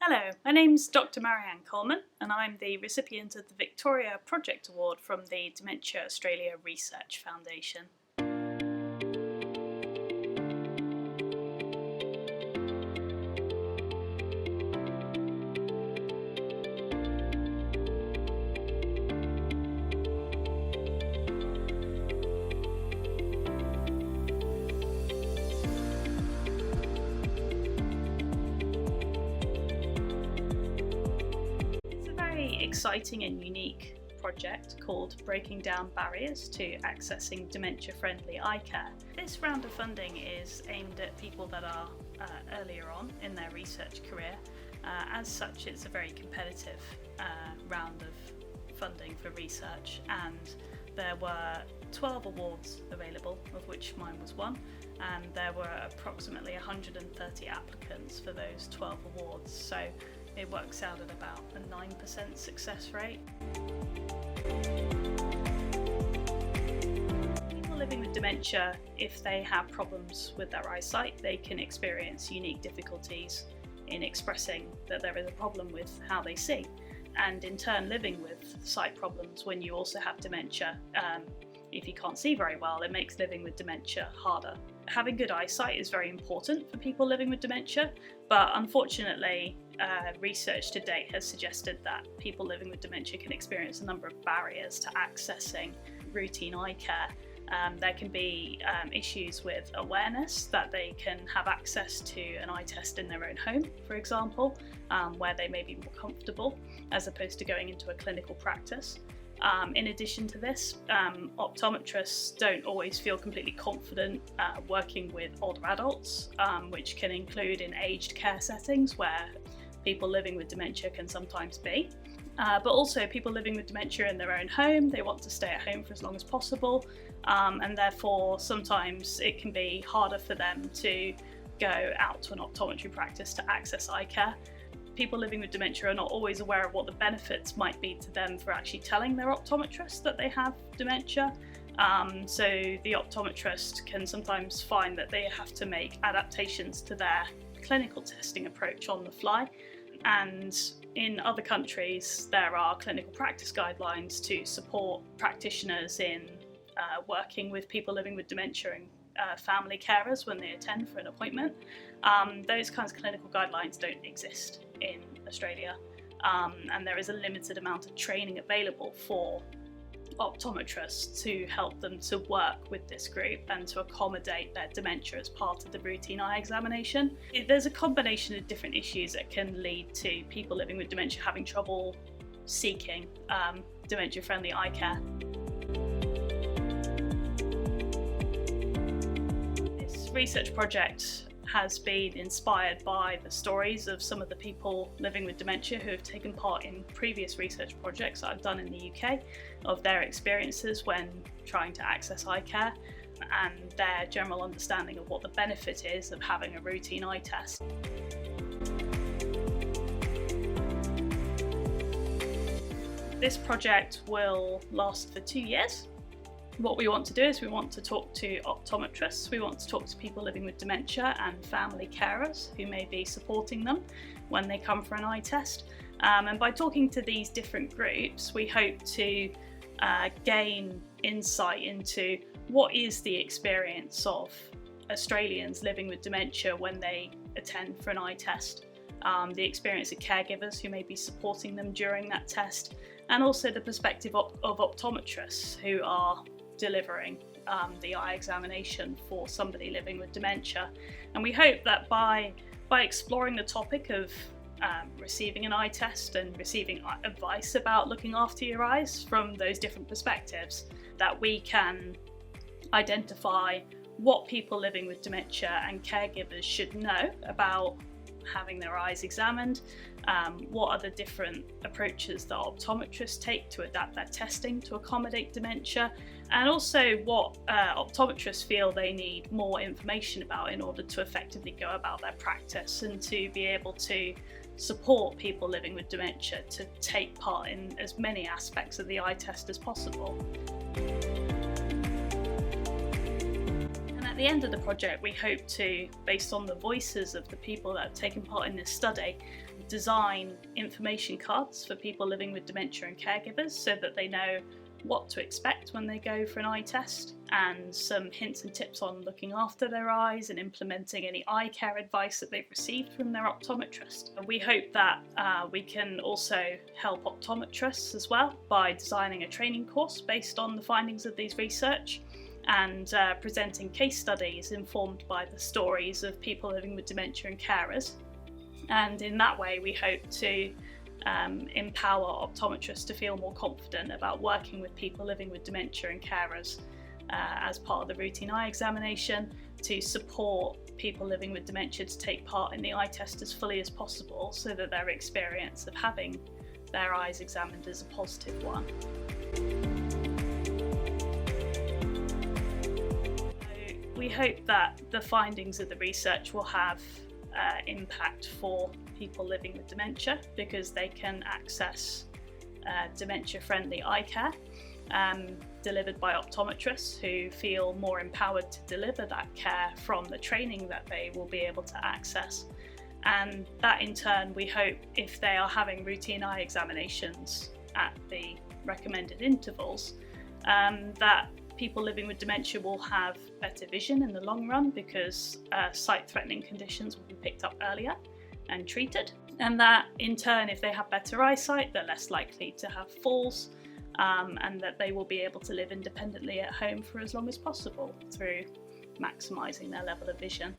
Hello, my name's Dr. Marianne Coleman and I'm the recipient of the Victoria Project Award from the Dementia Australia Research Foundation. Exciting and unique project called Breaking Down Barriers to Accessing Dementia-Friendly Eye Care. This round of funding is aimed at people that are earlier on in their research career. As such, it's a very competitive round of funding for research, and there were 12 awards available, of which mine was one, and there were approximately 130 applicants for those 12 awards. So it works out at about a 9% success rate. People living with dementia, if they have problems with their eyesight, they can experience unique difficulties in expressing that there is a problem with how they see. And in turn, living with sight problems when you also have dementia, if you can't see very well, it makes living with dementia harder. Having good eyesight is very important for people living with dementia, but unfortunately, research to date has suggested that people living with dementia can experience a number of barriers to accessing routine eye care. There can be issues with awareness, that they can have access to an eye test in their own home, for example, where they may be more comfortable as opposed to going into a clinical practice. In addition to this, optometrists don't always feel completely confident working with older adults, which can include in aged care settings where people living with dementia can sometimes be. But also people living with dementia in their own home, they want to stay at home for as long as possible, and therefore sometimes it can be harder for them to go out to an optometry practice to access eye care. People living with dementia are not always aware of what the benefits might be to them for actually telling their optometrist that they have dementia. So the optometrist can sometimes find that they have to make adaptations to their clinical testing approach on the fly. And in other countries, there are clinical practice guidelines to support practitioners in working with people living with dementia and family carers when they attend for an appointment. Those kinds of clinical guidelines don't exist in Australia, and there is a limited amount of training available for optometrists to help them to work with this group and to accommodate their dementia as part of the routine eye examination. There's a combination of different issues that can lead to people living with dementia having trouble seeking dementia-friendly eye care. This research project has been inspired by the stories of some of the people living with dementia who have taken part in previous research projects that I've done in the UK, of their experiences when trying to access eye care and their general understanding of what the benefit is of having a routine eye test. This project will last for 2 years. What we want to do is we want to talk to optometrists, we want to talk to people living with dementia and family carers who may be supporting them when they come for an eye test. And by talking to these different groups, we hope to gain insight into what is the experience of Australians living with dementia when they attend for an eye test, the experience of caregivers who may be supporting them during that test, and also the perspective of optometrists who are delivering the eye examination for somebody living with dementia. And we hope that by exploring the topic of receiving an eye test and receiving advice about looking after your eyes from those different perspectives, that we can identify what people living with dementia and caregivers should know about having their eyes examined, what are the different approaches that optometrists take to adapt their testing to accommodate dementia, and also what optometrists feel they need more information about in order to effectively go about their practice and to be able to support people living with dementia to take part in as many aspects of the eye test as possible. At the end of the project, we hope to, based on the voices of the people that have taken part in this study, design information cards for people living with dementia and caregivers so that they know what to expect when they go for an eye test, and some hints and tips on looking after their eyes and implementing any eye care advice that they've received from their optometrist. We hope that we can also help optometrists as well by designing a training course based on the findings of these research and presenting case studies informed by the stories of people living with dementia and carers. And in that way we hope to empower optometrists to feel more confident about working with people living with dementia and carers as part of the routine eye examination, to support people living with dementia to take part in the eye test as fully as possible so that their experience of having their eyes examined is a positive one. We hope that the findings of the research will have impact for people living with dementia, because they can access dementia-friendly eye care delivered by optometrists who feel more empowered to deliver that care from the training that they will be able to access. And that in turn, we hope, if they are having routine eye examinations at the recommended intervals, that people living with dementia will have better vision in the long run, because sight-threatening conditions will be picked up earlier and treated, and that in turn, if they have better eyesight, they're less likely to have falls, and that they will be able to live independently at home for as long as possible through maximising their level of vision.